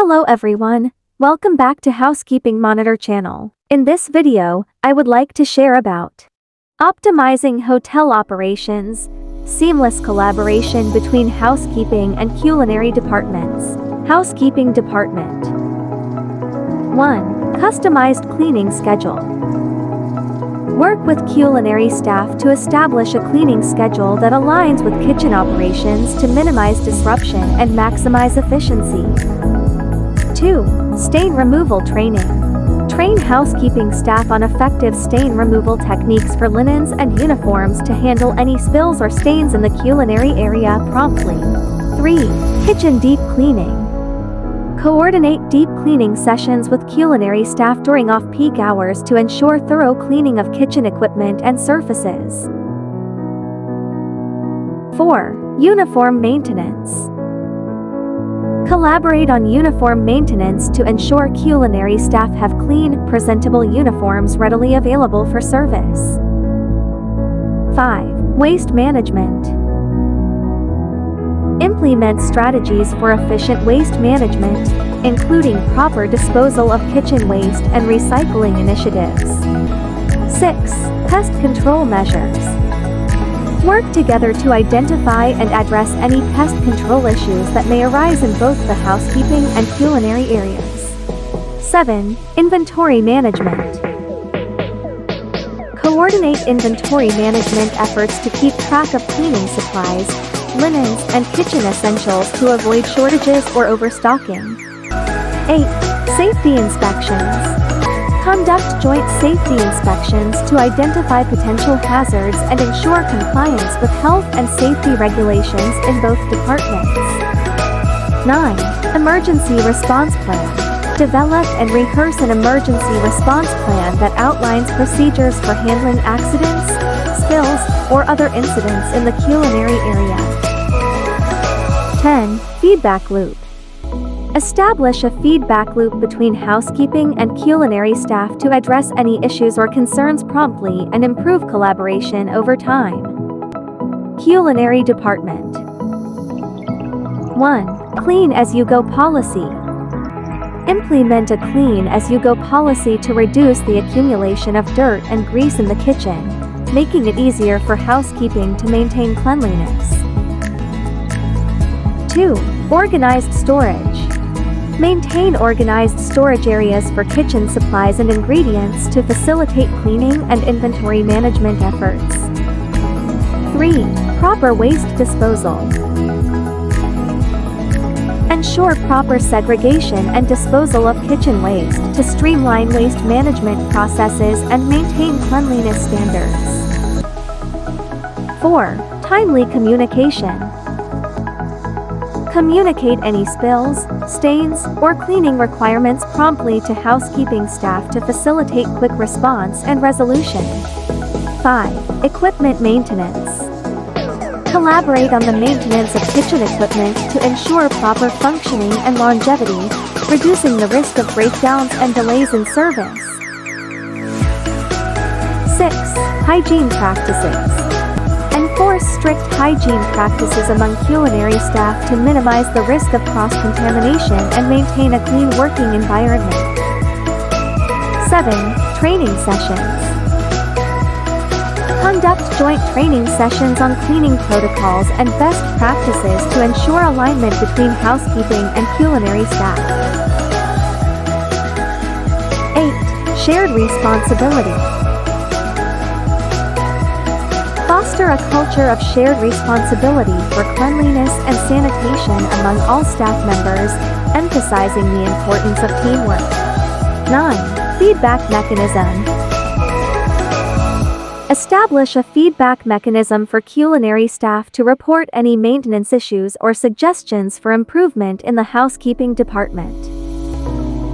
Hello everyone, welcome back to Housekeeping Monitor channel. In this video, I would like to share about optimizing hotel operations, seamless collaboration between housekeeping and culinary departments. Housekeeping Department. 1. Customized cleaning schedule. Work with culinary staff to establish a cleaning schedule that aligns with kitchen operations to minimize disruption and maximize efficiency. 2. Stain removal training. Train housekeeping staff on effective stain removal techniques for linens and uniforms to handle any spills or stains in the culinary area promptly. 3. Kitchen deep cleaning. Coordinate deep cleaning sessions with culinary staff during off-peak hours to ensure thorough cleaning of kitchen equipment and surfaces. 4. Uniform maintenance. Collaborate on uniform maintenance to ensure culinary staff have clean, presentable uniforms readily available for service. 5. Waste management. Implement strategies for efficient waste management, including proper disposal of kitchen waste and recycling initiatives. 6. Pest control measures. Work together to identify and address any pest control issues that may arise in both the housekeeping and culinary areas. 7. Inventory management. Coordinate inventory management efforts to keep track of cleaning supplies, linens, and kitchen essentials to avoid shortages or overstocking. 8. Safety inspections. Conduct joint safety inspections to identify potential hazards and ensure compliance with health and safety regulations in both departments. 9. Emergency response plan. Develop and rehearse an emergency response plan that outlines procedures for handling accidents, spills, or other incidents in the culinary area. 10. Feedback loop. Establish a feedback loop between housekeeping and culinary staff to address any issues or concerns promptly and improve collaboration over time. Culinary Department. 1. Clean as you go policy. Implement a clean as you go policy to reduce the accumulation of dirt and grease in the kitchen, making it easier for housekeeping to maintain cleanliness. 2. Organized storage. Maintain organized storage areas for kitchen supplies and ingredients to facilitate cleaning and inventory management efforts. 3. Proper waste disposal. Ensure proper segregation and disposal of kitchen waste to streamline waste management processes and maintain cleanliness standards. 4. Timely communication. Communicate any spills, stains, or cleaning requirements promptly to housekeeping staff to facilitate quick response and resolution. 5. Equipment maintenance. Collaborate on the maintenance of kitchen equipment to ensure proper functioning and longevity, reducing the risk of breakdowns and delays in service. 6. Hygiene practices. Enforce strict hygiene practices among culinary staff to minimize the risk of cross-contamination and maintain a clean working environment. 7. Training sessions. Conduct joint training sessions on cleaning protocols and best practices to ensure alignment between housekeeping and culinary staff. 8. Shared responsibility. Foster a culture of shared responsibility for cleanliness and sanitation among all staff members, emphasizing the importance of teamwork. 9. Feedback mechanism. Establish a feedback mechanism for culinary staff to report any maintenance issues or suggestions for improvement in the housekeeping department.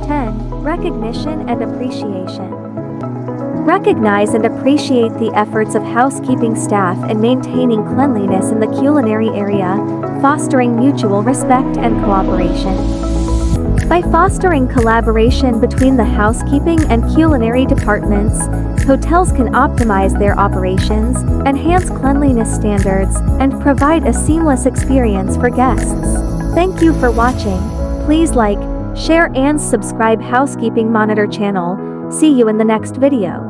10. Recognition and appreciation. Recognize and appreciate the efforts of housekeeping staff in maintaining cleanliness in the culinary area, fostering mutual respect and cooperation. By fostering collaboration between the housekeeping and culinary departments, hotels can optimize their operations, enhance cleanliness standards, and provide a seamless experience for guests. Thank you for watching. Please like, share and subscribe Housekeeping Monitor channel. See you in the next video.